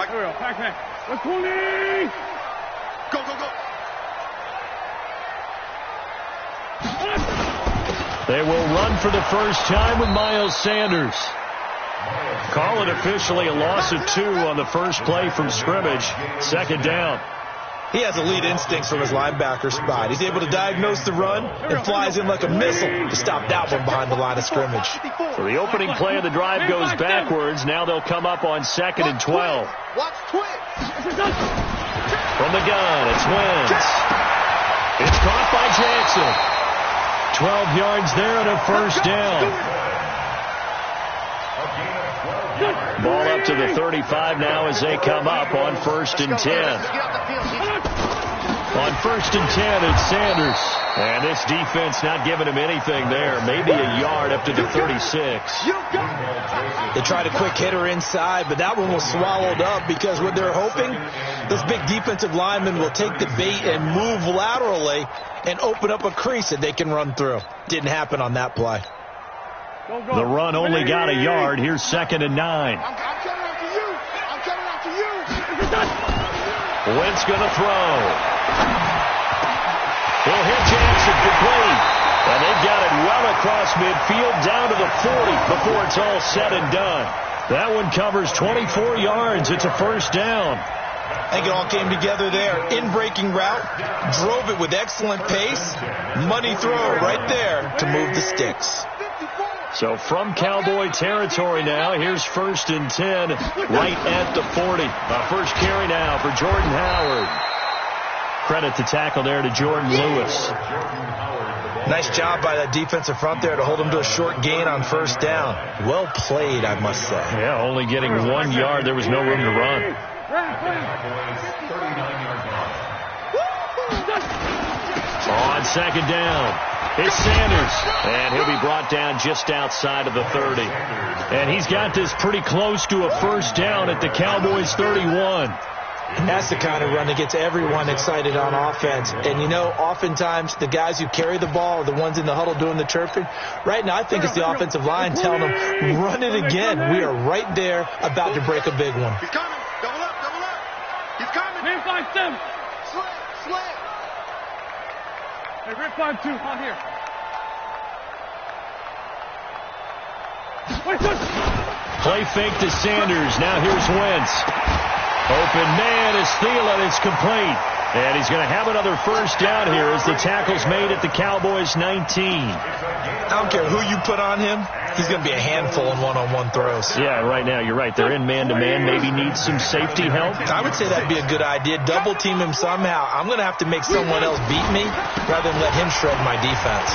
Mike. Go, go, go. They will run for the first time with Miles Sanders. Call it officially a loss of 2 on the first play from scrimmage. Second down. He has elite instincts from his linebacker spot. He's able to diagnose the run and flies in like a missile to stop that one behind the line of scrimmage. So the opening play of the drive goes backwards. Now they'll come up on 2nd and 12. From the gun, it's Wentz. It's caught by Jackson. 12 yards there and a first down. Ball up to the 35 now as they come up on 1st and 10. On 1st and 10, it's Sanders. And this defense not giving him anything there. Maybe a yard up to the 36. They tried a quick hitter inside, but that one was swallowed up because what they're hoping, this big defensive lineman will take the bait and move laterally and open up a crease that they can run through. Didn't happen on that play. The run only got a yard. Here's 2nd and 9. Wentz going to throw. He'll hit Jackson complete. And they've got it well across midfield down to the 40 before it's all said and done. That one covers 24 yards. It's a first down. I think it all came together there. In-breaking route, drove it with excellent pace. Money throw right there to move the sticks. So from Cowboy territory now, here's 1st and 10 right at the 40. First carry now for Jordan Howard. Credit the tackle there to Jordan Lewis. Nice job by that defensive front there to hold him to a short gain on 1st down. Well played, I must say. Yeah, only getting 1 yard. There was no room to run. On 2nd down, it's Sanders, and he'll be brought down just outside of the 30. And he's got this pretty close to a first down at the Cowboys' 31. That's the kind of run that gets everyone excited on offense. And, you know, oftentimes the guys who carry the ball are the ones in the huddle doing the chirping. Right now, I think it's the offensive line telling them, run it again. We are right there about to break a big one. He's coming. Double up, double up. He's coming. Man 5-7. Slant. Hey, Red 5-2, on here. Play fake to Sanders. Now here's Wentz. Open man is Thielen. It's complete. And he's going to have another first down here as the tackle's made at the Cowboys' 19. I don't care who you put on him. He's going to be a handful in one-on-one throws. Yeah, right now you're right. They're in man-to-man. Maybe needs some safety help. I would say that'd be a good idea. Double team him somehow. I'm going to have to make someone else beat me rather than let him shred my defense.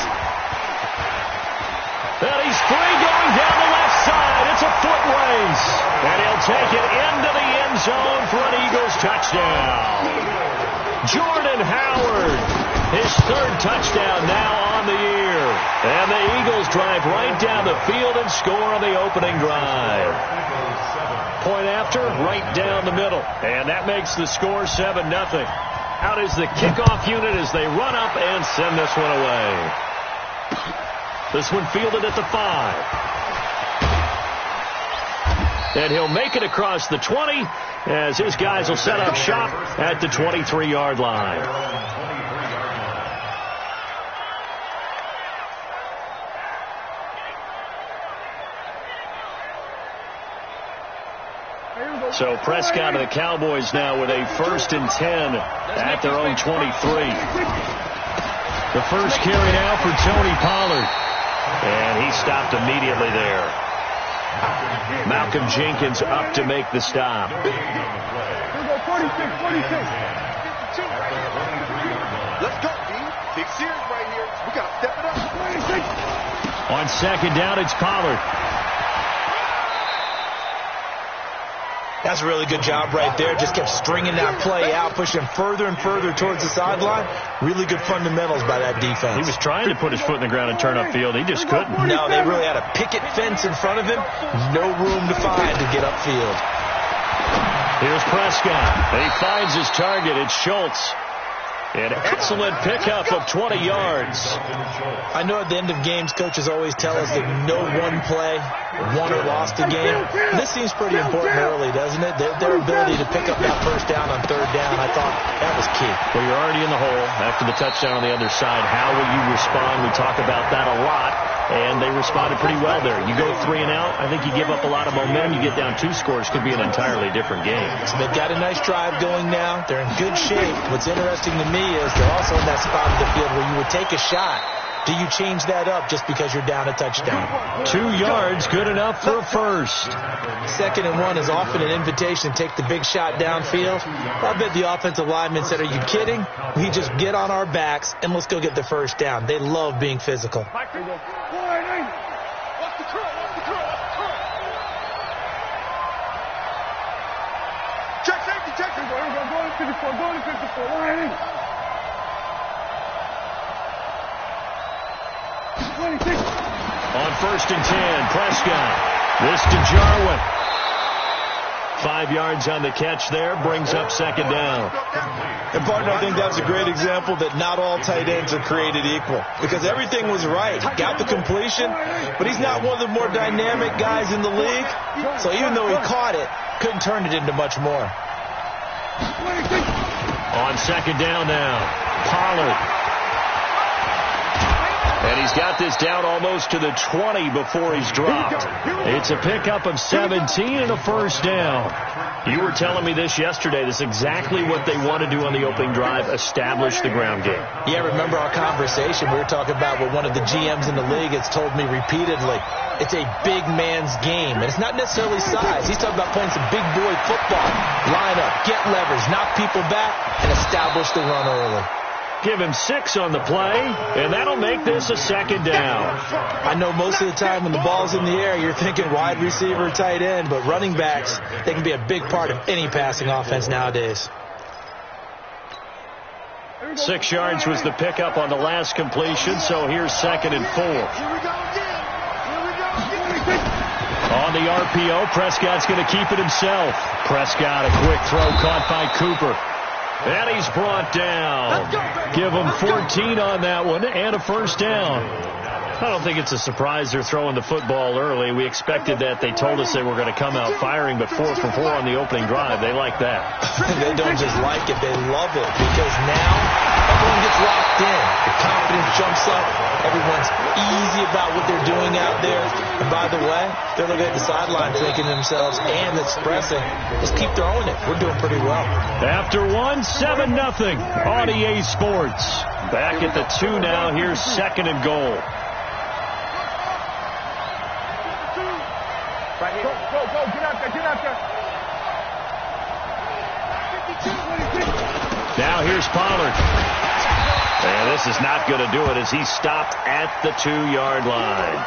And he's free going down the left side. It's a foot race. And he'll take it into the end zone for an Eagles touchdown. Jordan Howard, his 3rd touchdown now on the year. And the Eagles drive right down the field and score on the opening drive. Point after, right down the middle. And that makes the score 7-0. Out is the kickoff unit as they run up and send this one away. This one fielded at the 5. And he'll make it across the 20 as his guys will set up shop at the 23-yard line. So Prescott and the Cowboys now with a 1st and 10 at their own 23. The first carry now for Tony Pollard. And he stopped immediately there. Malcolm Jenkins up to make the stop. 46. Let's go, D. Big series right here. We got to step it up. On 2nd down, it's Pollard. That's a really good job right there. Just kept stringing that play out, pushing further and further towards the sideline. Really good fundamentals by that defense. He was trying to put his foot in the ground and turn upfield. He just couldn't. No, they really had a picket fence in front of him. No room to find to get upfield. Here's Prescott. He finds his target. It's Schultz. An excellent pickup of 20 yards. I know at the end of games, coaches always tell us that no one play won or lost a game. This seems pretty important early, doesn't it? Their ability to pick up that first down on third down, I thought that was key. Well, you're already in the hole after the touchdown on the other side. How will you respond? We talk about that a lot, and they responded pretty well there. You go 3 and out, I think you give up a lot of momentum. You get down 2 scores, could be an entirely different game. So they've got a nice drive going now. They're in good shape. What's interesting to me is they're also in that spot of the field where you would take a shot. Do you change that up just because you're down a touchdown? 2 yards, good enough for a first. 2nd and 1 is often an invitation to take the big shot downfield. I bet the offensive lineman said, are you kidding? We just get on our backs and let's go get the first down. They love being physical. Check safety, check safety. Go to 54, go to 54. Line in. 26. On 1st and 10, Prescott. This to Jarwin. 5 yards on the catch there, brings up 2nd down. And, partner, I think that's a great example that not all tight ends are created equal. Because everything was right. Got the completion, but he's not one of the more dynamic guys in the league. So even though he caught it, couldn't turn it into much more. On 2nd down now, Pollard. And he's got this down almost to the 20 before he's dropped. It's a pickup of 17 and a first down. You were telling me this yesterday. This is exactly what they want to do on the opening drive, establish the ground game. Yeah, remember our conversation? We were talking about what one of the GMs in the league has told me repeatedly. It's a big man's game, and it's not necessarily size. He's talking about playing some big boy football. Line up, get leverage, knock people back, and establish the run early. Give him 6 on the play, and that'll make this a 2nd down. I know most of the time when the ball's in the air, you're thinking wide receiver, tight end, but running backs, they can be a big part of any passing offense nowadays. 6 yards was the pickup on the last completion, so here's 2nd and 4. Here we go again. On the RPO, Prescott's going to keep it himself. Prescott, a quick throw caught by Cooper. And he's brought down. Give him 14 on that one and a first down. I don't think it's a surprise they're throwing the football early. We expected that. They told us they were going to come out firing, but 4 for 4 on the opening drive. They like that. They don't just like it. They love it because now everyone gets locked in. The confidence jumps up. Everyone's easy about what they're doing out there. And by the way, they're looking at the sideline thinking to themselves and expressing, just keep throwing it. We're doing pretty well. After 1, 7-0 on EA Sports. Back at the 2 now. Here's 2nd and goal. Right here. Go, get out there. Now here's Pollard. And this is not going to do it as he's stopped at the 2-yard line.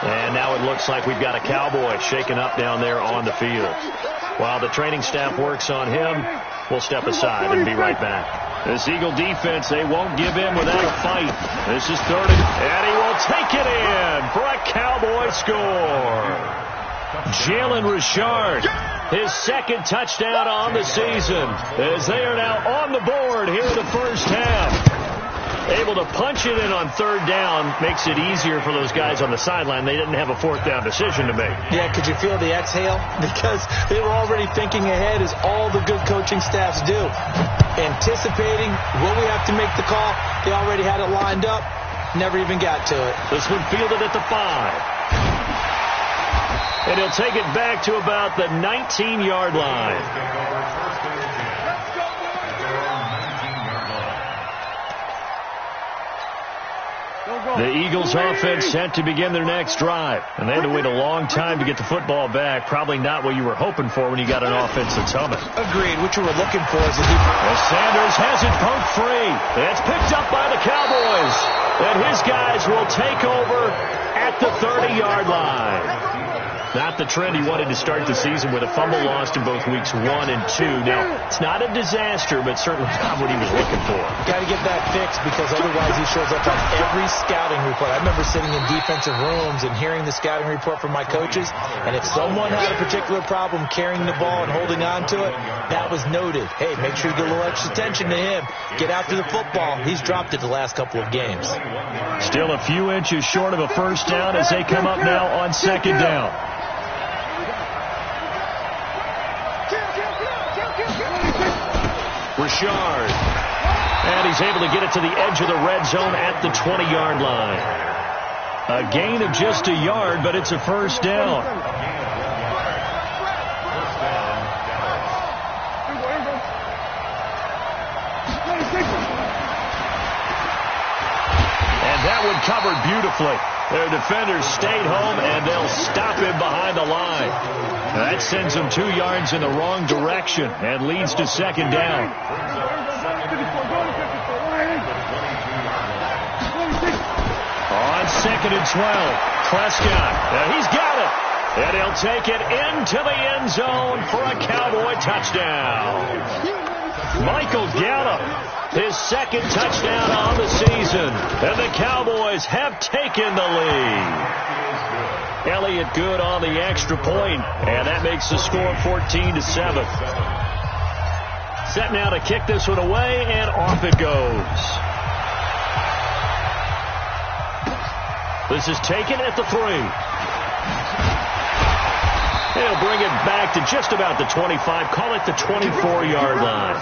And now it looks like we've got a Cowboy shaken up down there on the field. While the training staff works on him, we'll step aside and be right back. This Eagle defense, they won't give in without a fight. This is 3rd and he will take it in for a Cowboy score. Jalen Richard, his 2nd touchdown on the season, as they are now on the board here in the first half. Able to punch it in on 3rd down makes it easier for those guys on the sideline. They didn't have a 4th down decision to make. Yeah, could you feel the exhale? Because they were already thinking ahead, as all the good coaching staffs do. Anticipating, will we have to make the call? They already had it lined up. Never even got to it. This one fielded at the 5. And he'll take it back to about the 19-yard line. The Eagles offense set to begin their next drive. And they had to wait a long time to get the football back. Probably not what you were hoping for when you got an offense that's humming. Agreed. What you were looking for is a defense. Well, Sanders has it poked free. It's picked up by the Cowboys. And his guys will take over at the 30-yard line. Not not the trend he wanted to start the season with a fumble lost in both weeks 1 and 2. Now, it's not a disaster, but certainly not what he was looking for. Got to get that fixed because otherwise he shows up on every scouting report. I remember sitting in defensive rooms and hearing the scouting report from my coaches, and if someone had a particular problem carrying the ball and holding on to it, that was noted. Hey, make sure you get a little extra attention to him. Get after the football. He's dropped it the last couple of games. Still a few inches short of a first down as they come up now on second down. Richard. And he's able to get it to the edge of the red zone at the 20-yard line. A gain of just a yard, but it's a first down. That one covered beautifully. Their defenders stayed home, and they'll stop him behind the line. That sends them 2 yards in the wrong direction and leads to second down. On second and 12, Prescott. He's got it. And he'll take it into the end zone for a Cowboy touchdown. Michael Gallup, his second touchdown on the season, and the Cowboys have taken the lead. Elliott good on the extra point, and that makes the score 14-7. Set now to kick this one away, and off it goes. This is taken at the 3. He'll bring it back to just about the 25. Call it the 24-yard line.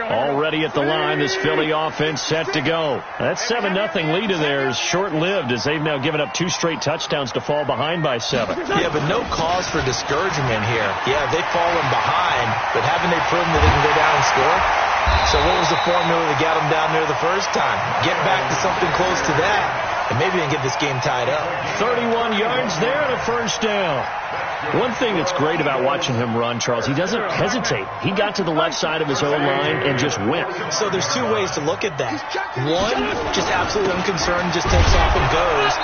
Already at the line, this Philly offense set to go. That 7-0 lead of theirs short-lived as they've now given up 2 straight touchdowns to fall behind by 7. Yeah, but no cause for discouragement here. Yeah, they've fallen behind, but haven't they proven that they can go down and score? So what was the formula that got them down there the first time? Get back to something close to that, and maybe they can get this game tied up. 31 yards there and a first down. One thing that's great about watching him run, Charles, he doesn't hesitate. He got to the left side of his own line and just went. So there's 2 ways to look at that. One, just absolutely unconcerned, just takes off and goes.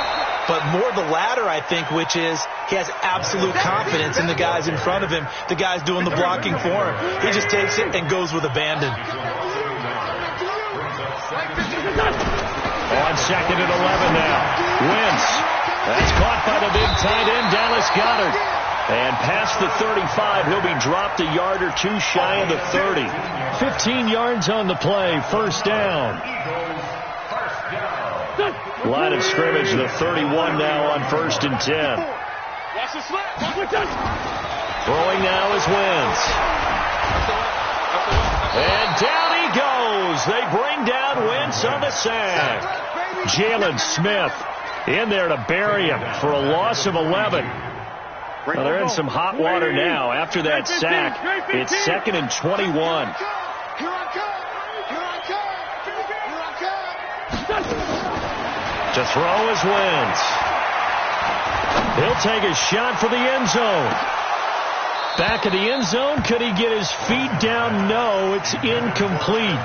But more the latter, I think, which is he has absolute confidence in the guys in front of him, the guys doing the blocking for him. He just takes it and goes with abandon. On second and 11 now. Wentz. That's caught by the big tight end, Dallas Goedert. And past the 35, he'll be dropped a yard or 2 shy of the 30. 15 yards on the play, first down. Line of scrimmage, the 31 now on 1st and 10. Throwing now is Wentz. And down he goes. They bring down Wentz on the sack. Jalen Smith in there to bury him for a loss of 11. Well, they're in some hot water now. After that sack, it's 2nd and 21. To throw is Wentz. He'll take a shot for the end zone. Back of the end zone. Could he get his feet down? No, it's incomplete.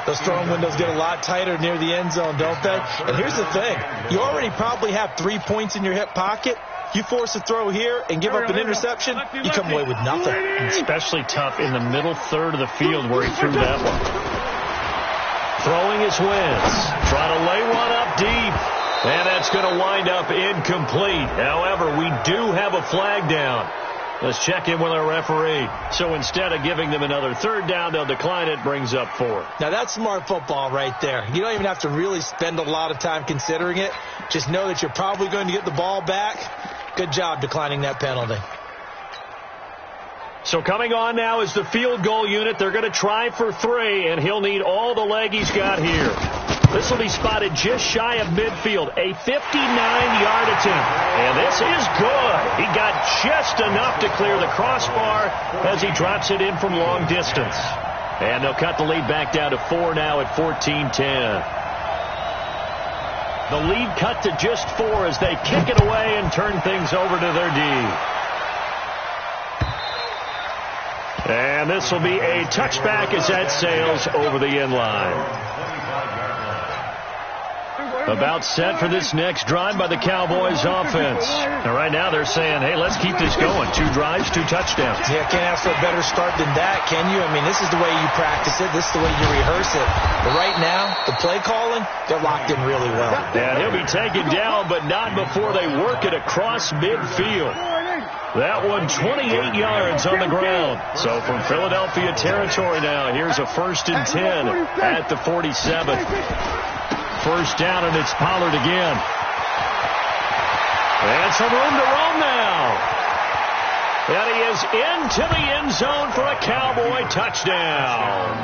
Those throwing windows get a lot tighter near the end zone, don't they? And here's the thing. You already probably have 3 points in your hip pocket. You force a throw here and give up an interception, you come away with nothing. Especially tough in the middle third of the field where he threw that one. Throwing his Wentz. Trying to lay one up deep. And that's going to wind up incomplete. However, we do have a flag down. Let's check in with our referee. So instead of giving them another 3rd down, they'll decline it, brings up 4. Now that's smart football right there. You don't even have to really spend a lot of time considering it. Just know that you're probably going to get the ball back. Good job declining that penalty. So coming on now is the field goal unit. They're going to try for 3, and he'll need all the leg he's got here. This will be spotted just shy of midfield, a 59-yard attempt. And this is good. He got just enough to clear the crossbar as he drops it in from long distance. And they'll cut the lead back down to 4 now at 14-10. The lead cut to just 4 as they kick it away and turn things over to their D. And this will be a touchback as that sails over the end line. About set for this next drive by the Cowboys offense. And right now they're saying, hey, let's keep this going. 2 drives, 2 touchdowns. Yeah, can't ask for a better start than that, can you? I mean, this is the way you practice it. This is the way you rehearse it. But right now, the play calling, they're locked in really well. And he'll be taken down, but not before they work it across midfield. That one 28 yards on the ground. So from Philadelphia territory now, here's a 1st and 10 at the 47. First down, and it's Pollard again. And some room to roam now. And he is into the end zone for a Cowboy touchdown.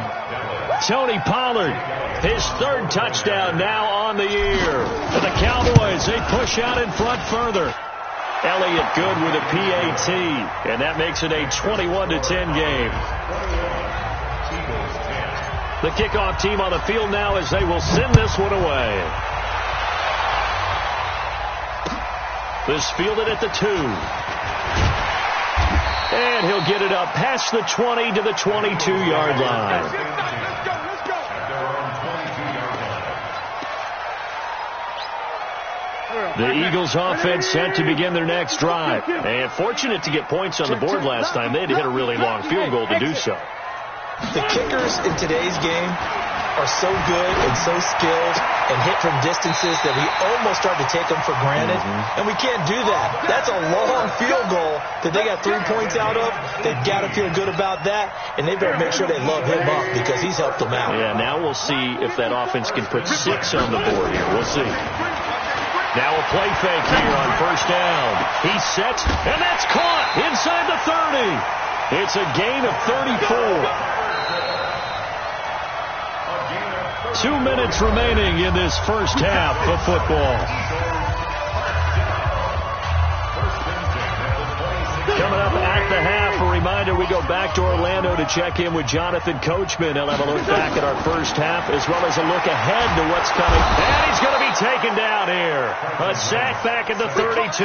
Tony Pollard, his 3rd touchdown now on the year. And the Cowboys, they push out in front further. Elliott good with a PAT, and that makes it a 21-10 game. The kickoff team on the field now as they will send this one away. This fielded at the 2. And he'll get it up past the 20 to the 22-yard line. The Eagles offense set to begin their next drive. And fortunate to get points on the board last time. They had to hit a really long field goal to do so. The kickers in today's game are so good and so skilled and hit from distances that we almost start to take them for granted. And we can't do that. That's a long field goal that they got 3 points out of. They've got to feel good about that, and they better make sure they love him up because he's helped them out. Yeah, now we'll see if that offense can put 6 on the board here. We'll see. Now a play fake here on 1st down. He's set, and that's caught inside the 30. It's a gain of 34. 2 minutes remaining in this first half of football. Coming up at the half, a reminder, we go back to Orlando to check in with Jonathan Coachman. He'll have a look back at our first half as well as a look ahead to what's coming. And he's going to be taken down here. A sack back at the 32.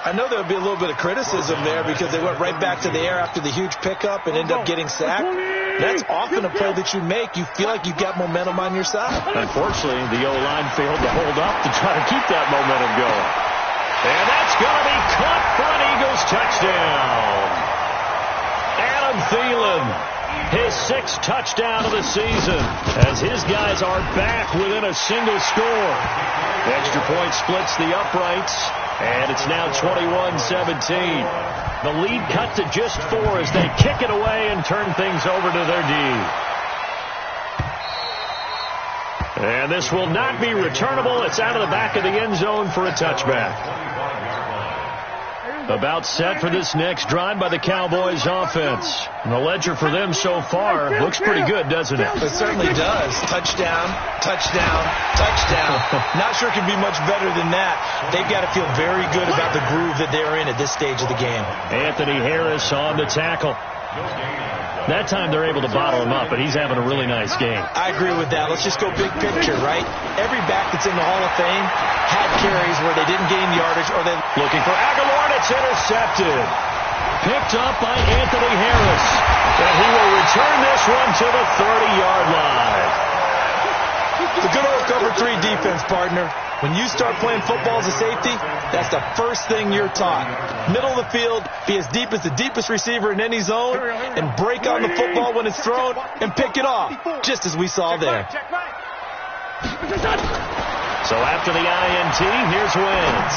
I know there'll be a little bit of criticism there because they went right back to the air after the huge pickup and ended up getting sacked. That's often a play that you make. You feel like you've got momentum on your side. Unfortunately, the O-line failed to hold up to try to keep that momentum going. And that's going to be caught for an Eagles touchdown. Adam Thielen, his 6th touchdown of the season, as his guys are back within a single score. Extra point splits the uprights, and it's now 21-17. The lead cut to just 4 as they kick it away and turn things over to their D. And this will not be returnable. It's out of the back of the end zone for a touchback. About set for this next drive by the Cowboys offense. And the ledger for them so far looks pretty good, doesn't it? It certainly does. Touchdown, touchdown, touchdown. Not sure it can be much better than that. They've got to feel very good about the groove that they're in at this stage of the game. Anthony Harris on the tackle. That time they're able to bottle him up, but he's having a really nice game. I agree with that. Let's just go big picture, right? Every back that's in the Hall of Fame had carries where they didn't gain yardage or they... Looking for Aguilar, and it's intercepted. Picked up by Anthony Harris. And he will return this one to the 30-yard line. The good old cover 3 defense, partner. When you start playing football as a safety, that's the first thing you're taught. Middle of the field, be as deep as the deepest receiver in any zone, and break on the football when it's thrown and pick it off, just as we saw there. So after the INT, here's Wentz.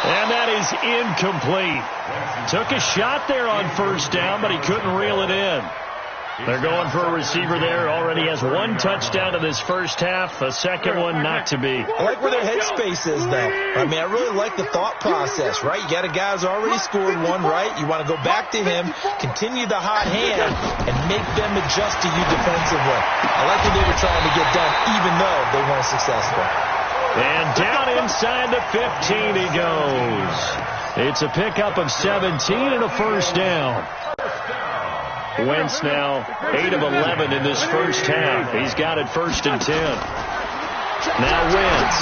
And that is incomplete. Took a shot there on 1st down, but he couldn't reel it in. They're going for a receiver there. Already has 1 touchdown in this first half. A second one not to be. I like where their headspace is, though. I mean, I really like the thought process, right? You got a guy who's already scored 1, right? You want to go back to him, continue the hot hand, and make them adjust to you defensively. I like what they were trying to get done, even though they weren't successful. And down inside the 15 he goes. It's a pickup of 17 and a first down. Wentz now 8 of 11 in this first half. He's got it 1st and 10. Now Wentz.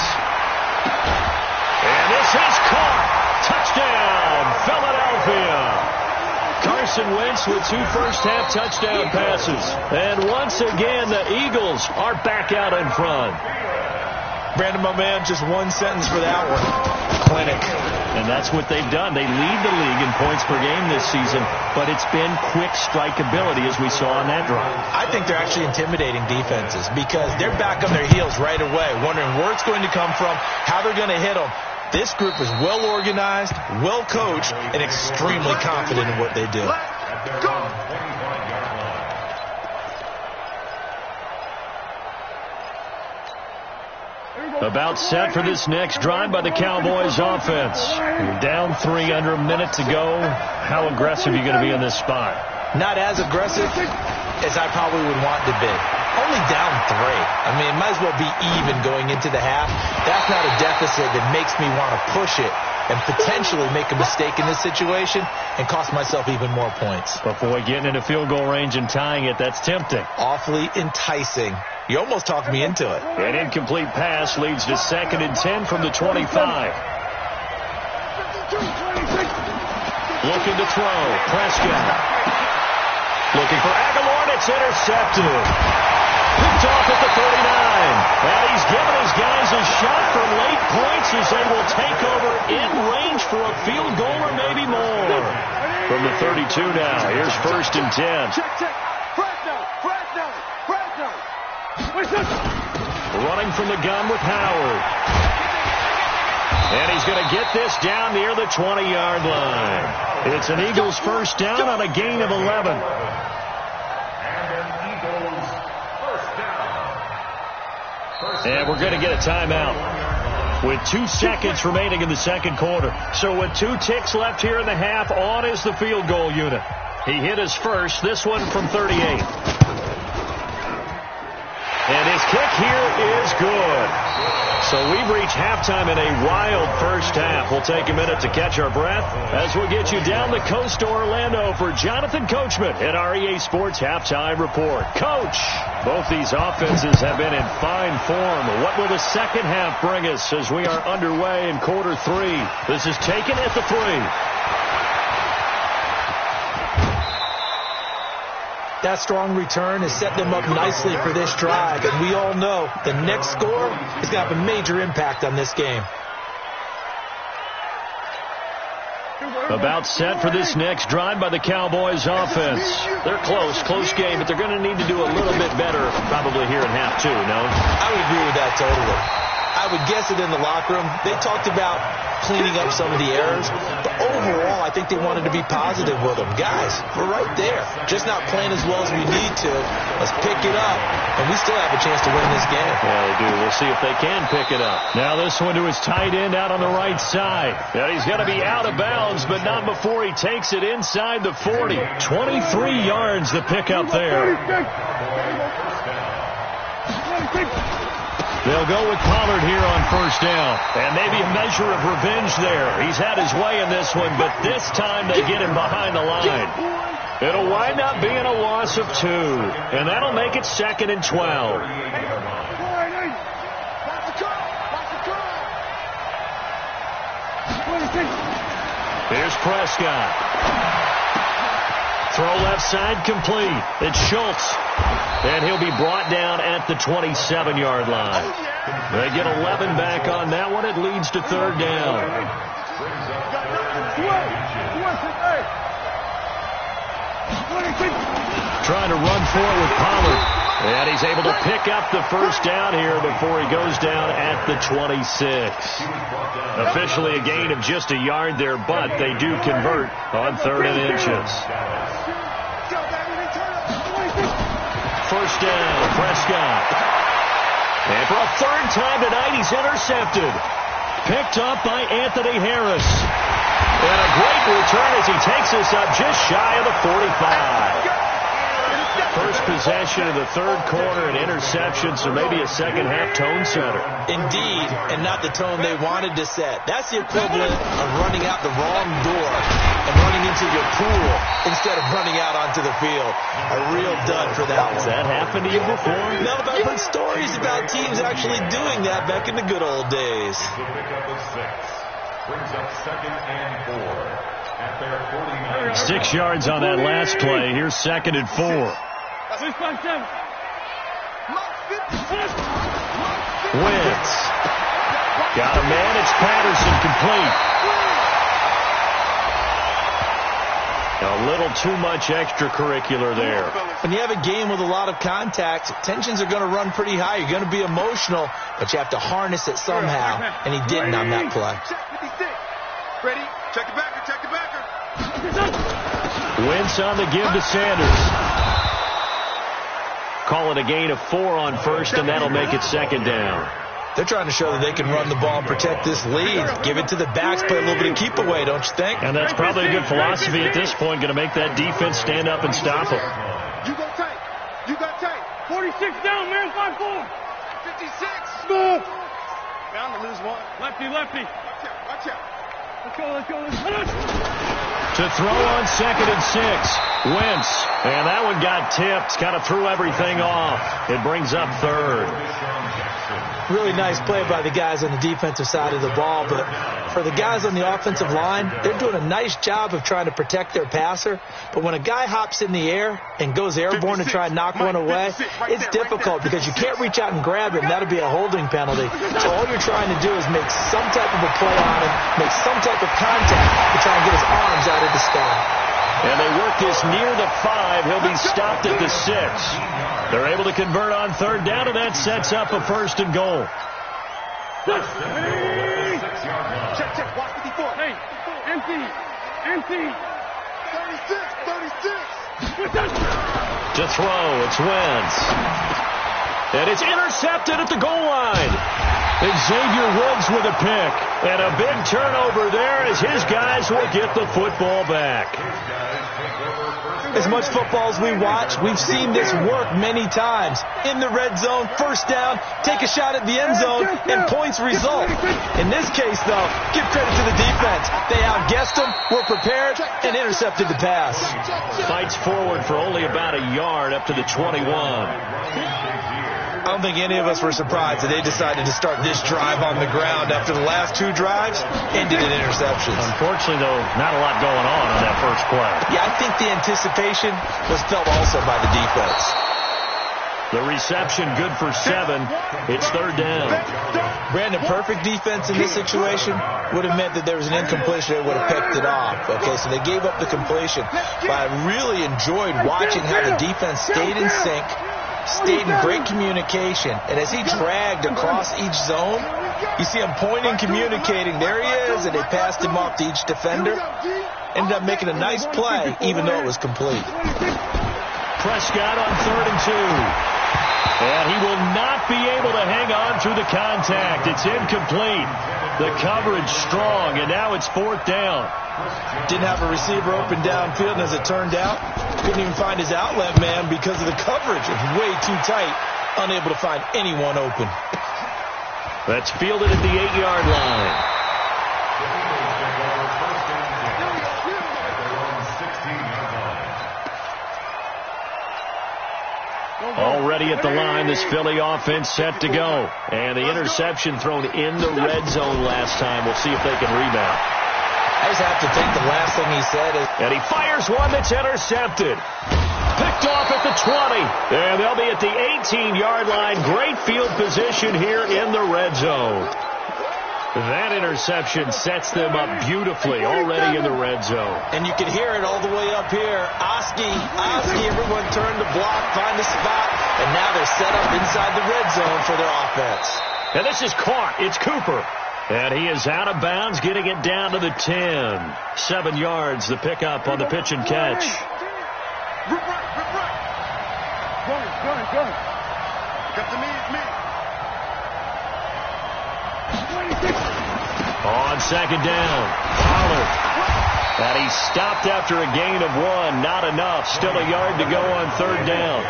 And this is caught. Touchdown, Philadelphia. Carson Wentz with 2 first-half touchdown passes. And once again, the Eagles are back out in front. Brandon, my man, just one sentence for that one. Clinic. And that's what they've done. They lead the league in points per game this season, but it's been quick strikeability as we saw on that drive. I think they're actually intimidating defenses because they're back on their heels right away, wondering where it's going to come from, how they're going to hit them. This group is well organized, well coached, and extremely confident in what they do. Let's go. About set for this next drive by the Cowboys offense. You're down 3 under a minute to go. How aggressive are you going to be in this spot? Not as aggressive as I probably would want to be. Only down 3. I mean, it might as well be even going into the half. That's not a deficit that makes me want to push it and potentially make a mistake in this situation and cost myself even more points. But boy, getting into field goal range and tying it, that's tempting. Awfully enticing. You almost talked me into it. An incomplete pass leads to 2nd and 10 from the 25. Looking to throw. Prescott. Looking for Aguilar, and it's intercepted. Picked off at the 39. And he's given his guys a shot for late points as they will take over in range for a field goal or maybe more. From the 32 now, here's 1st and 10. Check. Running from the gun with Howard. And he's going to get this down near the 20-yard line. It's an Eagles first down on a gain of 11. And we're going to get a timeout with 2 seconds remaining in the second quarter. So with 2 ticks left here in the half, on is the field goal unit. He hit his first, this one from 38. And his kick here is good. So we've reached halftime in a wild first half. We'll take a minute to catch our breath as we'll get you down the coast to Orlando for Jonathan Coachman at our EA Sports Halftime Report. Coach, both these offenses have been in fine form. What will the second half bring us as we are underway in quarter 3? This is taken at the 3. That strong return has set them up nicely for this drive, and we all know the next score is going to have a major impact on this game. About set for this next drive by the Cowboys offense. They're close game, but they're going to need to do a little bit better probably here in half 2, no? I would agree with that totally. I would guess it in the locker room. They talked about cleaning up some of the errors, but overall, I think they wanted to be positive with them. Guys, we're right there. Just not playing as well as we need to. Let's pick it up, and we still have a chance to win this game. Yeah, they do. We'll see if they can pick it up. Now this one to his tight end out on the right side. And he's going to be out of bounds, but not before he takes it inside the 40. 23 yards the pickup there. They'll go with Pollard here on first down. And maybe a measure of revenge there. He's had his way in this one, but this time they get him behind the line. It'll wind up being a loss of 2. And that'll make it 2nd and 12. Here's Prescott. Throw left side complete. It's Schultz. And he'll be brought down at the 27-yard line. They get 11 back on that one. It leads to 3rd down. Trying to run for it with Pollard. And he's able to pick up the first down here before he goes down at the 26. Officially a gain of just a yard there, but they do convert on 3rd and inches. First down, Prescott. And for a 3rd time tonight, he's intercepted. Picked up by Anthony Harris. And a great return as he takes us up just shy of the 45. First possession of the third quarter, an interception, so maybe a second-half tone setter. Indeed, and not the tone they wanted to set. That's the equivalent of running out the wrong door and running into your pool instead of running out onto the field. A real dud for that one. Has that happened to you before? No, but I've heard stories about teams actually doing that back in the good old days. Brings up 2nd and 4 at their 49. 6 yards on that last play. Here's 2nd and 4. 657. Wentz. Got a man. It's Patterson, complete. A little too much extracurricular there. When you have a game with a lot of contact, tensions are going to run pretty high. You're going to be emotional, but you have to harness it somehow, and he didn't on that play. Ready? Check the backer, check the backer. Wentz on the give to Sanders. Call it a gain of 4 on first, and that'll make it 2nd down. They're trying to show that they can run the ball and protect this lead. Give it to the backs, play a little bit of keep away, don't you think? And that's probably a good philosophy at this point, going to make that defense stand up and stop them. You go tight. You got tight. 46 down, man. 5-4. 56. Move. Bound to lose one. Lefty, lefty. Watch out. Watch out. Let's go, let's go, let's go. To throw on 2nd and 6. Wentz. And that one got tipped. Kind of threw everything off. It brings up 3rd. Really nice play by the guys on the defensive side of the ball, but for the guys on the offensive line, they're doing a nice job of trying to protect their passer. But when a guy hops in the air and goes airborne to try and knock one away, it's difficult because you can't reach out and grab him. That'll be a holding penalty. So all you're trying to do is make some type of a play on him, make some type of contact to try and get his arms out of the sky. And they work this near the 5. He'll be stopped at the 6. They're able to convert on 3rd down, and that sets up a 1st and goal. Check, check. Watch 54. Hey, empty. Empty. 36. To throw, it's Wentz. And it's intercepted at the goal line. Xavier Woods with a pick. And a big turnover there as his guys will get the football back. As much football as we watch, we've seen this work many times. In the red zone, 1st down, take a shot at the end zone, and points result. In this case, though, give credit to the defense. They outguessed them, were prepared, and intercepted the pass. Fights forward for only about a yard up to the 21. I don't think any of us were surprised that they decided to start this drive on the ground after the last 2 drives ended in interceptions. Unfortunately, though, not a lot going on that first play. Yeah, I think the anticipation was felt also by the defense. The reception good for 7. It's 3rd down. Brandon, perfect defense in this situation would have meant that there was an incompletion that would have picked it off. Okay, so they gave up the completion. But I really enjoyed watching how the defense stayed in sync, stayed in great communication, and as he dragged across each zone, you see him pointing, communicating. There he is, and they passed him off to each defender. Ended up making a nice play, even though it was complete. Prescott on 3rd and 2. And he will not be able to hang on through the contact. It's incomplete. The coverage strong, and now it's 4th down. Didn't have a receiver open downfield, and as it turned out, couldn't even find his outlet man because of the coverage. It was way too tight, unable to find anyone open. That's fielded at the 8-yard line. Already at the line, this Philly offense set to go. And the interception thrown in the red zone last time. We'll see if they can rebound. I just have to think the last thing he said is... And he fires one that's intercepted. Picked off at the 20. And they'll be at the 18-yard line. Great field position here in the red zone. That interception sets them up beautifully already in the red zone. And you can hear it all the way up here. Oski, everyone turned to block, find a spot, and now they're set up inside the red zone for their offense. And this is caught. It's Cooper. And he is out of bounds, getting it down to the 10. 7 yards, the pickup on the pitch and catch. Rip right. Go. Got the me. On 2nd down, Pollard. And he stopped after a gain of 1. Not enough. Still a yard to go on third down.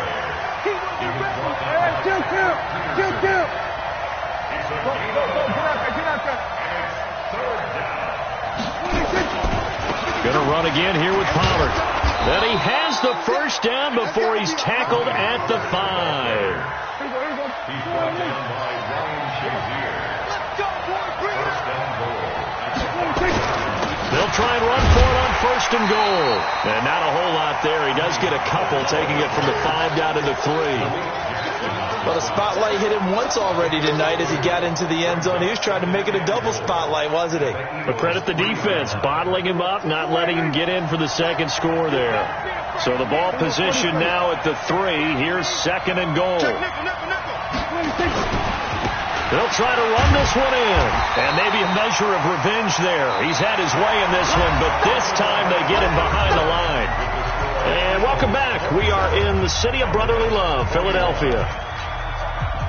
Going to run again here with Pollard. Then he has the first down before he's tackled at the 5. They'll try and run for it on first and goal. And not a whole lot there. He does get a couple, taking it from the 5 down to the 3. Well, the spotlight hit him once already tonight as he got into the end zone. He was trying to make it a double spotlight, wasn't he? But credit the defense, bottling him up, not letting him get in for the second score there. So the ball position now at the 3. Here's second and goal. They'll try to run this one in. And maybe a measure of revenge there. He's had his way in this one, but this time they get him behind the line. And welcome back. We are in the city of brotherly love, Philadelphia.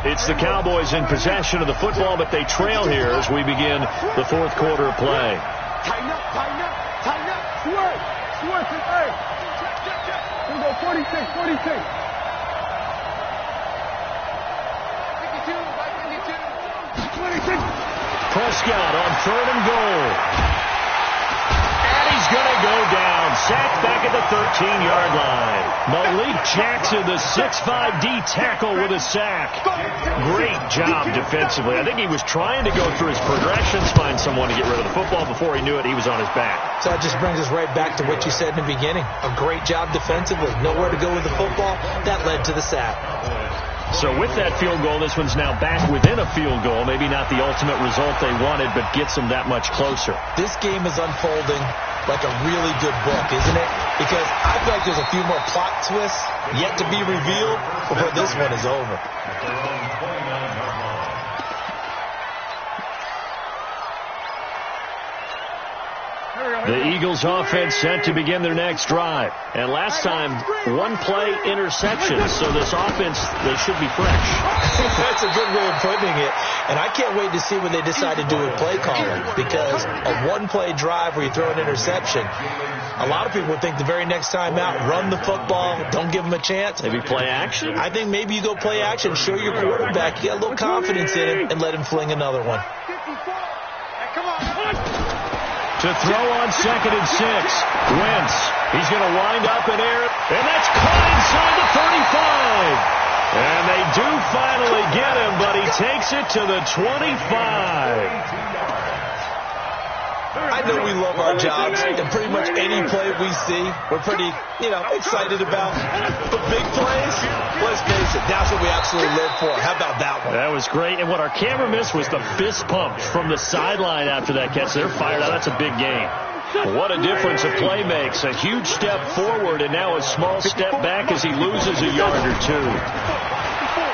It's the Cowboys in possession of the football, but they trail here as we begin the fourth quarter of play. Tighten up, tighten up, tighten up. Switch, hey. Here we go, 46, 46. 52. Prescott on third and goal. And he's going to go down. Sacked back at the 13-yard line. Malik Jackson, the 6'5" D tackle with a sack. Great job defensively. I think he was trying to go through his progressions, find someone to get rid of the football. Before he knew it, he was on his back. So that just brings us right back to what you said in the beginning. A great job defensively. Nowhere to go with the football. That led to the sack. So with that field goal, this one's now back within a field goal. Maybe not the ultimate result they wanted, but gets them that much closer. This game is unfolding like a really good book, isn't it? Because I feel like there's a few more plot twists yet to be revealed before this one is over. The Eagles offense set to begin their next drive. And last time, one-play interception. So this offense, they should be fresh. That's a good way of putting it. And I can't wait to see what they decide to do with play calling. Because a one-play drive where you throw an interception, a lot of people would think the very next time out, run the football, don't give them a chance. Maybe play action? I think maybe you go play action, show your quarterback, you got a little confidence in him, and let him fling another one. Come on. To throw on 2nd and 6. Wentz. He's going to wind up in air. And that's caught inside the 35. And they do finally get him, but he takes it to the 25. I know we love our jobs, and pretty much any play we see, we're pretty, excited about. But big plays, let's face it, that's what we absolutely live for. How about that one? That was great. And what our camera missed was the fist pump from the sideline after that catch. They're fired out. That's a big game. What a difference a play makes. A huge step forward and now a small step back as he loses a yard or two.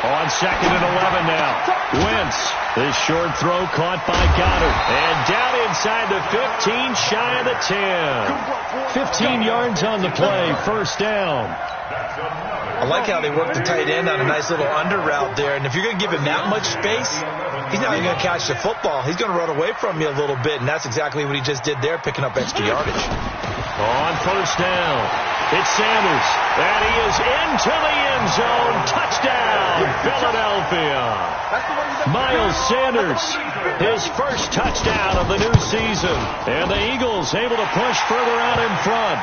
On 2nd and 11 now. Wentz. This short throw caught by Goddard. And down inside the 15, shy of the 10. 15 yards on the play. First down. I like how they work the tight end on a nice little under route there. And if you're going to give him that much space, he's not even going to catch the football. He's going to run away from you a little bit, and that's exactly what he just did there, picking up extra yardage. On first down, it's Sanders. And he is into the end zone. Touchdown, Philadelphia. Miles Sanders, his first touchdown of the new season. And the Eagles able to push further out in front.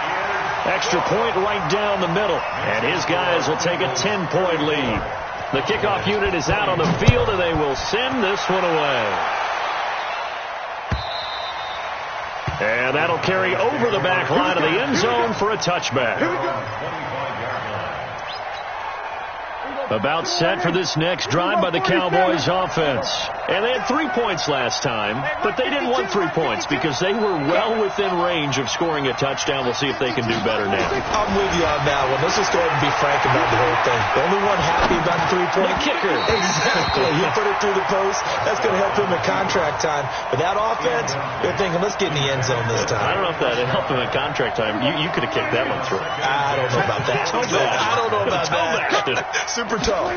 Extra point right down the middle. And his guys will take a 10-point lead. The kickoff unit is out on the field, and they will send this one away. And that'll carry over the back line of the end zone for a touchback. About set for this next drive by the Cowboys offense. And they had 3 points last time, but they didn't want 3 points because they were well within range of scoring a touchdown. We'll see if they can do better now. I'm with you on that one. Let's just go ahead and be frank about the whole thing. The only one happy about the 3-point kicker. Exactly. You put it through the post. That's going to help him in contract time. But that offense, they're thinking, let's get in the end zone this time. I don't know if that helped him in contract time. You could have kicked that one through. I don't know about that. I don't know about that. Super tough.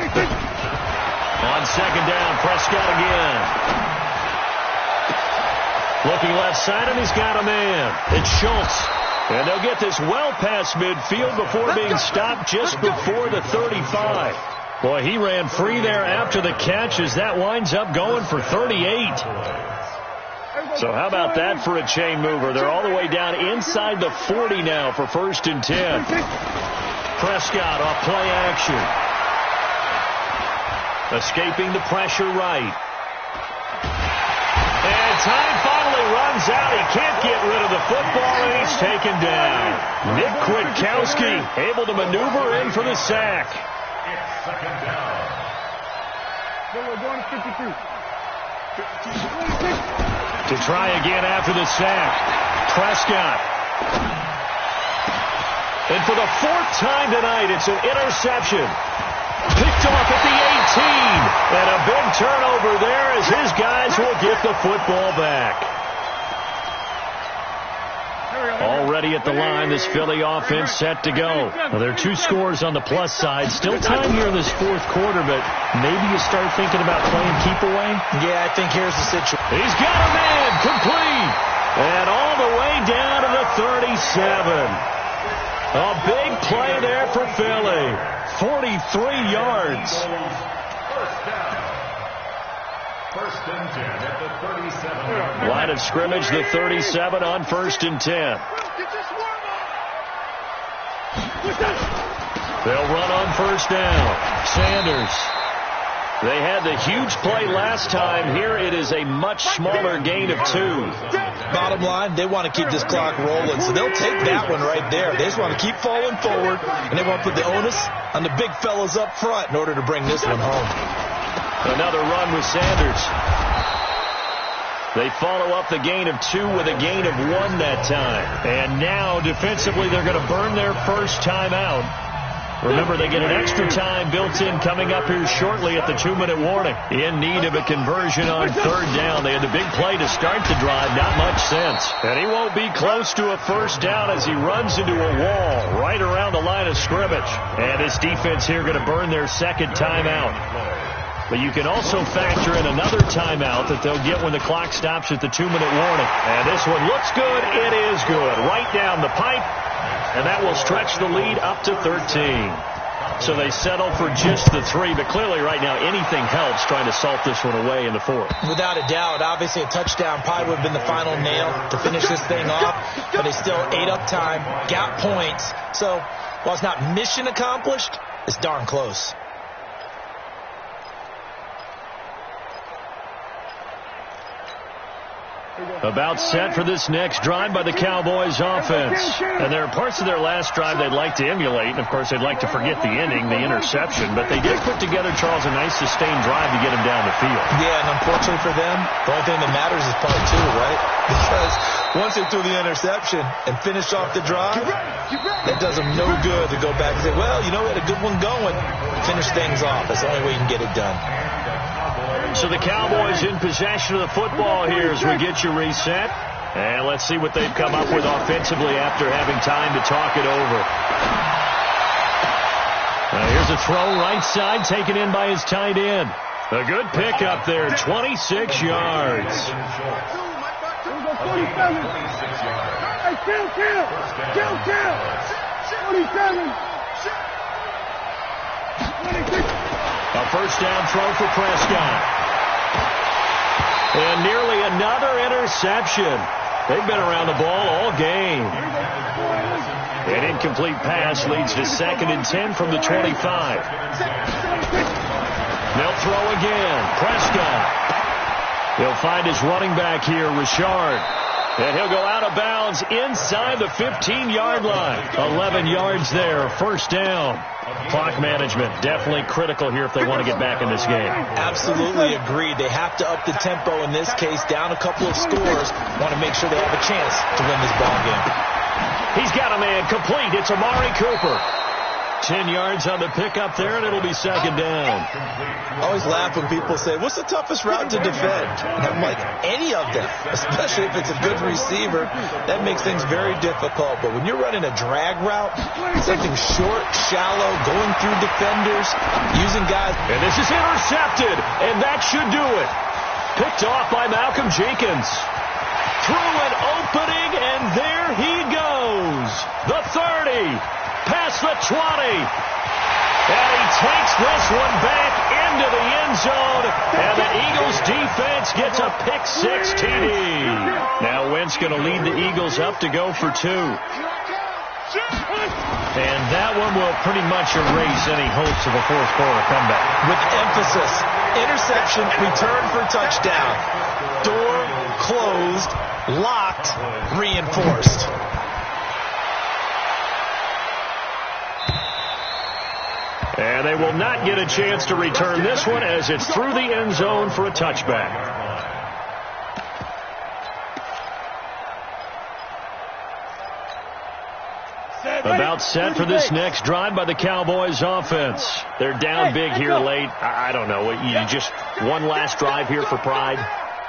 On second down, Prescott again. Looking left side, and he's got a man. It's Schultz. And they'll get this well past midfield before being stopped just before the 35. Boy, he ran free there after the catch as that winds up going for 38. So how about that for a chain mover? They're all the way down inside the 40 now for 1st and 10. Prescott off play action. Escaping the pressure right. And time finally runs out. He can't get rid of the football, and he's taken down. Nick Kwiatkowski able to maneuver in for the sack. It's 2nd down. To try again after the sack. Prescott. And for the 4th time tonight, it's an interception. Picked off at the 18. And a big turnover there as his guys will get the football back. Already at the line, this Philly offense set to go. Well, there are 2 scores on the plus side. Still time here in this 4th quarter, but maybe you start thinking about playing keep away? Yeah, I think here's the situation. He's got a man complete. And all the way down to the 37. A big play there for Philly. 43 yards. 1st down. 1st and 10 at the 37. Line of scrimmage, the 37 on 1st and 10. They'll run on 1st down. Sanders. They had the huge play last time. Here it is a much smaller gain of 2. Bottom line, they want to keep this clock rolling, so they'll take that one right there. They just want to keep falling forward, and they want to put the onus on the big fellas up front in order to bring this one home. Another run with Sanders. They follow up the gain of 2 with a gain of 1 that time. And now, defensively, they're going to burn their first timeout. Remember, they get an extra time built in coming up here shortly at the 2-minute warning. In need of a conversion on 3rd down. They had the big play to start the drive. Not much sense. And he won't be close to a 1st down as he runs into a wall right around the line of scrimmage. And this defense here going to burn their 2nd timeout. But you can also factor in another timeout that they'll get when the clock stops at the 2-minute warning. And this one looks good. It is good. Right down the pipe. And that will stretch the lead up to 13. So they settle for just the 3. But clearly right now anything helps trying to salt this one away in the 4th. Without a doubt, obviously a touchdown probably would have been the final nail to finish this thing off. But they still ate up time, got points. So while it's not mission accomplished, it's darn close. About set for this next drive by the Cowboys offense. And there are parts of their last drive they'd like to emulate. And, of course, they'd like to forget the inning, the interception. But they did put together, Charles, a nice sustained drive to get him down the field. Yeah, and unfortunately for them, the only thing that matters is part 2, right? Because once they threw the interception and finished off the drive, it does them no good to go back and say, well, you know, we had a good one going. Finish things off. That's the only way you can get it done. So the Cowboys in possession of the football here as we get you reset. And let's see what they've come up with offensively after having time to talk it over. Here's a throw right side taken in by his tight end. A good pick up there, 26 yards. A 1st down throw for Prescott. And nearly another interception. They've been around the ball all game. An incomplete pass leads to 2nd and 10 from the 25. They'll throw again. Prescott. He'll find his running back here, Richard. And he'll go out of bounds inside the 15-yard line. 11 yards there, 1st down. Clock management definitely critical here if they want to get back in this game. Absolutely agreed. They have to up the tempo in this case, down a couple of scores. Want to make sure they have a chance to win this ball game. He's got a man complete. It's Amari Cooper. 10 yards on the pickup there, and it'll be 2nd down. I always laugh when people say, what's the toughest route to defend? And I'm like, any of them, especially if it's a good receiver. That makes things very difficult. But when you're running a drag route, something short, shallow, going through defenders, using guys. And this is intercepted, and that should do it. Picked off by Malcolm Jenkins. through an opening, and there he goes. The 30, past the 20. And he takes this one back into the end zone, and the Eagles defense gets a pick six TD. Now Wentz going to lead the Eagles up to go for 2. And that one will pretty much erase any hopes of a fourth quarter comeback. With emphasis, interception, return for touchdown. Door closed, locked, reinforced. And they will not get a chance to return this one as it's through the end zone for a touchback. About set for this next drive by the Cowboys offense. They're down big here late. I don't know. You just one last drive here for pride?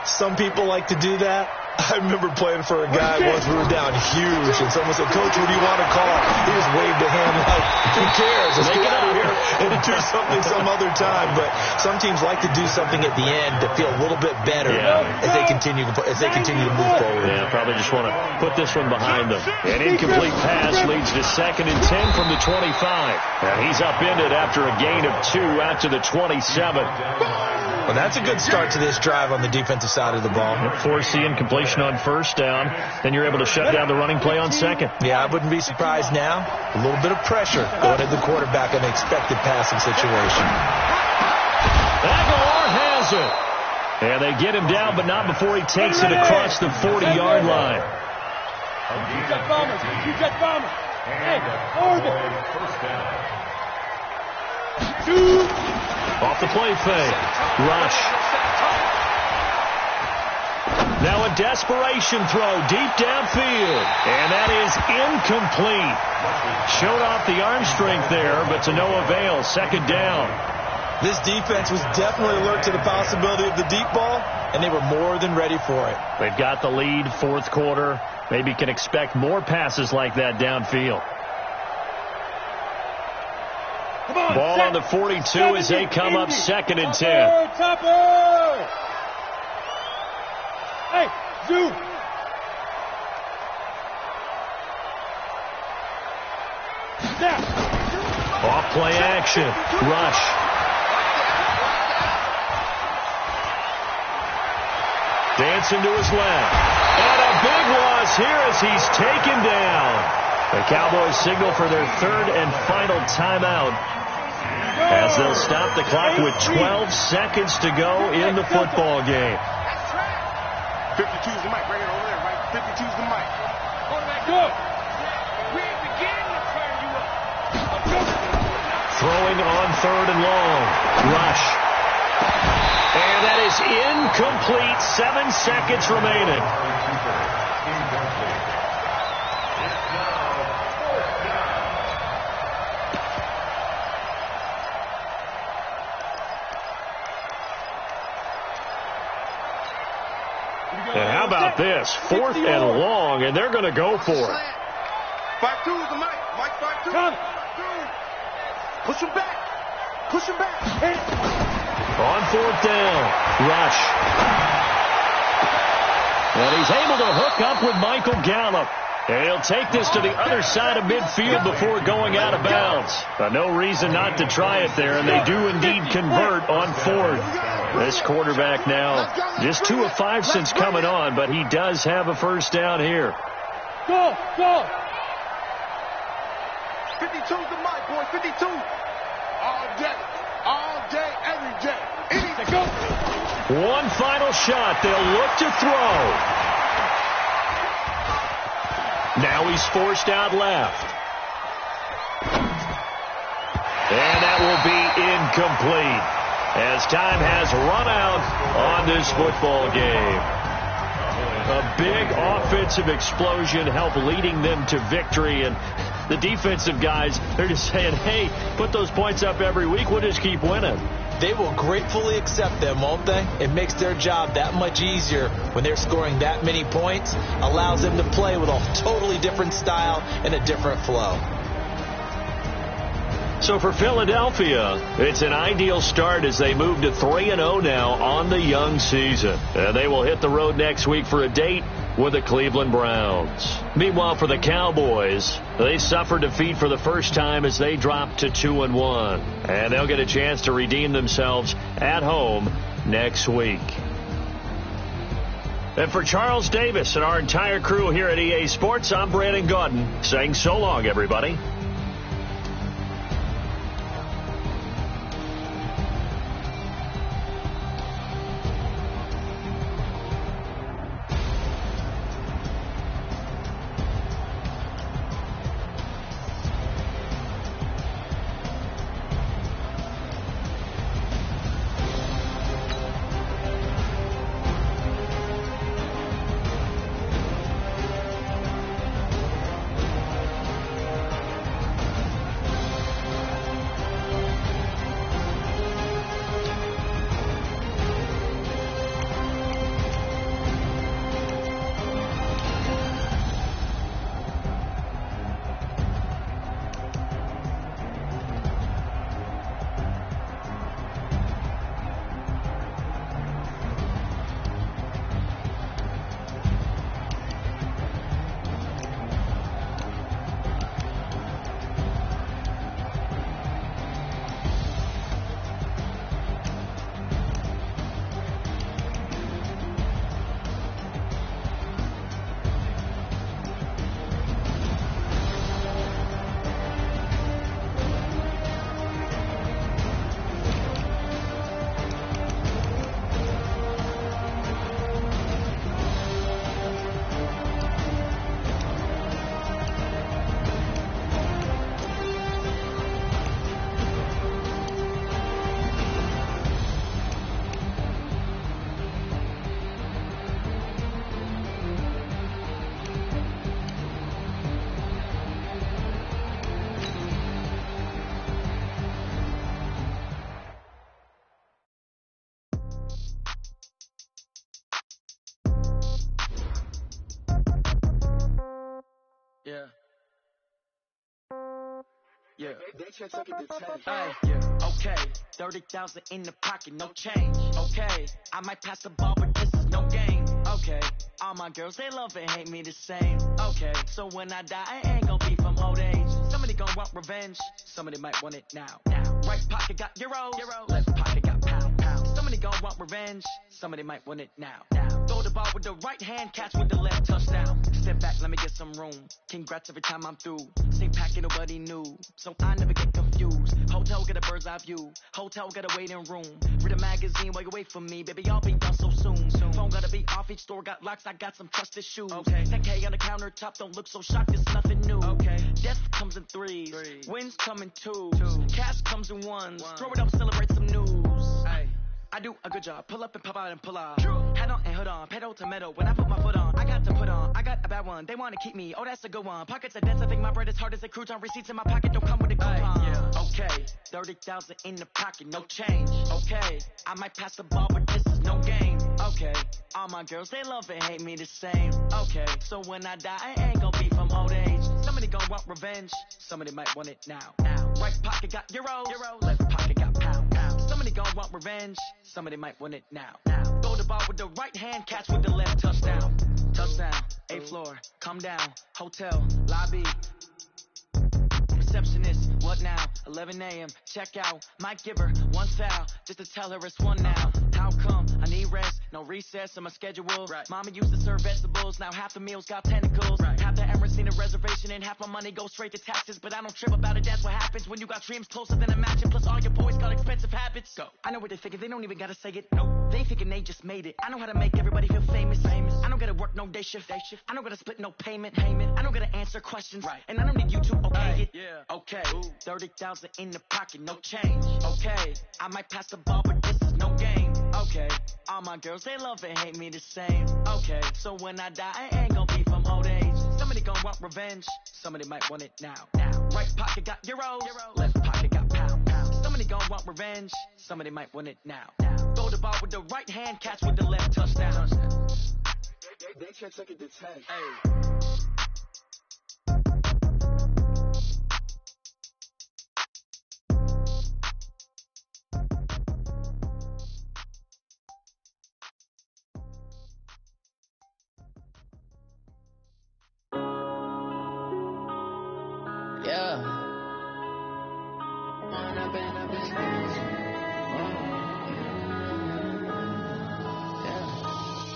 Some people like to do that. I remember playing for a guy once. We were down huge, and someone said, "Coach, what do you want to call?" He just waved a hand like, "Who cares? Let's get out of here and do something some other time." But some teams like to do something at the end to feel a little bit better as they continue to move forward. Yeah, probably just want to put this one behind them. An incomplete pass leads to 2nd and 10 from the 25. And he's upended after a gain of 2 out to the 27. Well, that's a good start to this drive on the defensive side of the ball. Force the incompletion on first down. Then you're able to shut down the running play on second. Yeah, I wouldn't be surprised now. A little bit of pressure going at the quarterback in an expected passing situation. Aguilar has it. And they get him down, but not before he takes it across the 40-yard line. Off the play fake. Rush. Now a desperation throw deep downfield. And that is incomplete. Showed off the arm strength there, but to no avail. 2nd down. This defense was definitely alert to the possibility of the deep ball, and they were more than ready for it. They've got the lead, 4th quarter. Maybe can expect more passes like that downfield. Ball on the 42 as they come up 2nd and 10. Hey, Zoo. Off play action. Rush. Dancing to his left. And a big loss here as he's taken down. The Cowboys signal for their 3rd and final timeout as they'll stop the clock with 12 seconds to go in the football game. 52's the mic. Bring it over there, right? 52's the mic. Quarterback, go. We ain't beginning to turn you up. Throwing on 3rd and long. Rush. And that is incomplete. 7 seconds remaining. And how about this? 4th and long, and they're going to go for it. 52's the mic. Mike 52. Push him back. Push him back. On 4th down. Rush. And he's able to hook up with Michael Gallup. And he'll take this to the other side of midfield before going out of bounds. But no reason not to try it there, and they do indeed convert on 4th. This quarterback now just 2 of 5 since coming on, but he does have a first down here. Go, go. 52's the mic, boy. 52. All day, every day. Anything. Go. One final shot. They'll look to throw. Now he's forced out left. And that will be incomplete as time has run out on this football game. A big offensive explosion helped leading them to victory, and the defensive guys, they're just saying, hey, put those points up every week, we'll just keep winning. They will gratefully accept them, won't they? It makes their job that much easier when they're scoring that many points. Allows them to play with a totally different style and a different flow. So for Philadelphia, it's an ideal start as they move to 3-0 now on the young season. They will hit the road next week for a date with the Cleveland Browns. Meanwhile, for the Cowboys, they suffered defeat for the first time as they dropped to 2-1. And they'll get a chance to redeem themselves at home next week. And for Charles Davis and our entire crew here at EA Sports, I'm Brandon Gaudin saying so long, everybody. Yeah. Yeah. Yeah. Okay. 30,000 in the pocket, no change. Okay. I might pass the ball, but this is no game. Okay. All my girls, they love and hate me the same. Okay. So when I die, I ain't gonna be from old age. Somebody gonna want revenge. Somebody might want it now. Right pocket got euros. Left pocket got pound. Somebody gonna want revenge. Somebody might want it now. Throw the ball with the right hand, catch with the left, touchdown. Step back, let me get some room. Congrats every time I'm through. Same packet, nobody knew, so I never get confused. Hotel get a bird's eye view. Hotel get a waiting room. Read a magazine while you wait for me, baby. I'll be done so soon. Phone gotta be off, each store got locks. I got some trusted shoes. Okay. 10K on the countertop, don't look so shocked. It's nothing new. Okay. Death comes in threes. Wins come in twos. Cash comes in ones. Throw it up, celebrate some news. Ay. I do a good job. Pull up and pop out and pull off. Head on and hood on. Pedal to metal. When I put my foot on, I got to put on. I got a bad one. They want to keep me. Oh, that's a good one. Pockets are dense. I think my bread is hard as a crouton. Receipts in my pocket don't come with a coupon. Yeah. Okay. 30,000 in the pocket. No change. Okay. I might pass the ball, but this is no game. Okay. All my girls, they love and hate me the same. Okay. So when I die, I ain't gonna be from old age. Somebody gonna want revenge. Somebody might want it now. Right pocket got euros. Left pocket got pound. Somebody gonna want revenge. Somebody might want it now. Throw the ball with the right hand, catch with the left, touchdown. Touchdown, 8th floor, come down, hotel, lobby. Receptionist, what now? 11 a.m., check out. Might give her one foul, just to tell her it's one now. How come? I need rest, no recess in my schedule. Right. Mama used to serve vegetables, now half the meals got tentacles. Right. Half the Emirates need a reservation and half my money goes straight to taxes. But I don't trip about it, that's what happens when you got dreams closer than a match. And plus all your boys got expensive habits. Go. I know what they thinking, they don't even gotta say it. Nope. They thinking they just made it. I know how to make everybody feel famous. I don't gotta work no day shift. I don't gotta split no payment. I don't gotta answer questions. Right. And I don't need you to okay it. Yeah. Okay. 30,000 in the pocket, no change. Okay. I might pass the ball, but this is no game. Okay. All my girls, they love and hate me the same. Okay. So when I die, I ain't gonna be from old age. Somebody gonna want revenge. Somebody might want it now. Right pocket got euros. Left pocket got pound. Somebody gonna want revenge. Somebody might want it now. Throw the ball with the right hand, catch with the left, touchdown. They can't take it to 10. Hey.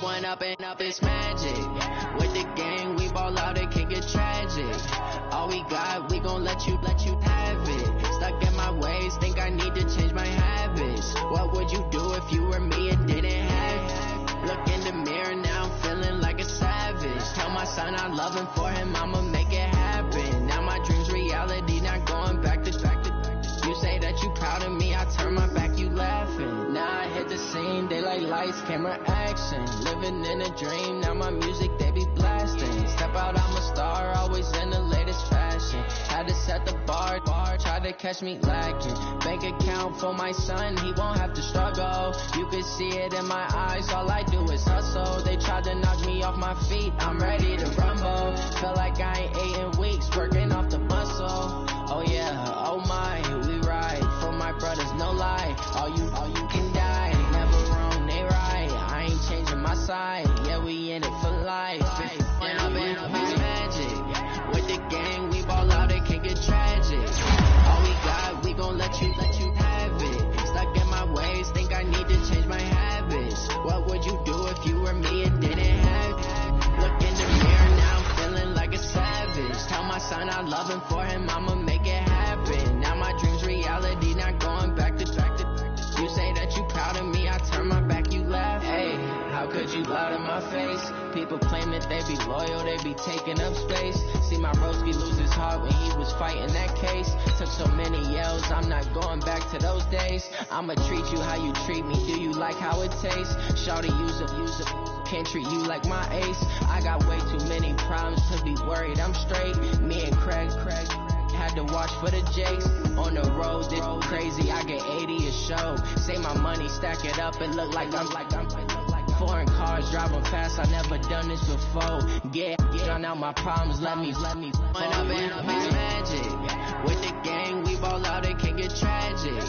One up and up is magic. With the gang, we ball out, it can get tragic. All we got, we gon' let you have it. Stuck in my ways, think I need to change my habits. What would you do if you were me and didn't have it? Look in the mirror, now I'm feeling like a savage. Tell my son I love him, for him I'ma make it happen. Now my dream's reality, not going back to. You say that you proud of me, I turn my back, you laughing. Now I hit the scene, they like lights, camera, action. Living in a dream, now my music, they be blasting. Step out, I'm a star, always in the latest fashion. Had to set the bar, try to catch me lacking. Bank account for my son, he won't have to struggle. You can see it in my eyes, all I do is hustle. They tried to knock me off my feet, I'm ready to rumble. Feel like I ain't ate in weeks, working off the muscle. Oh yeah, oh my, we ride for my brothers, no lie. All you can die, never wrong, they right. I ain't changing my side, yeah, we in it for life. When up and up is magic. With the gang, we ball out, it can get tragic. All we got, we gon' let you have it. Stuck in my ways, think I need to change my habits. What would you do if you were me and didn't have it? Look in the mirror, now I'm feeling like a savage. Tell my son I love him, for him I'ma make it happen. Now my dream's reality, not going back to. You say that you proud of me, I turn my back, you laugh. Hey, how could you lie to my face? People claim that they be loyal, they be taking up space. See my broski lose his heart when he was fighting that case. Took so many yells, I'm not going back to those days. I'ma treat you how you treat me, do you like how it tastes? Shawty, use it. Can't treat you like my ace. I got way too many problems to be worried, I'm straight. Me and Craig had to watch for the Jakes. On the road, this crazy, I get 80 a show. Say my money, stack it up, and look like I'm foreign cars, driving fast, I never done this before. Get drown out my problems, let me When up and up is magic. With the gang, we ball out, it can get tragic.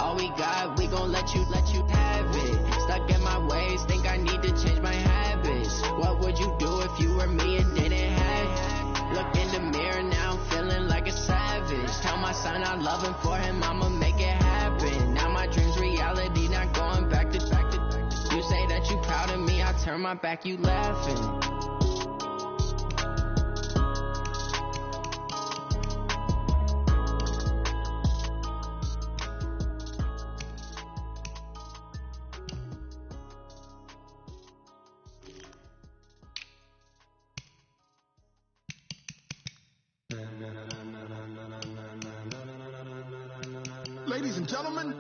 All we got, we gon' let you have it. Stuck in my ways, think I need to change my habits. What would you do if you were me and didn't have it? Look in the mirror, now I'm feeling like a savage. Tell my son I love him, for him I'ma make it happen. Now my dream's reality, not going back to. You say that you proud of me, I turn my back, you laughing. Ladies and gentlemen,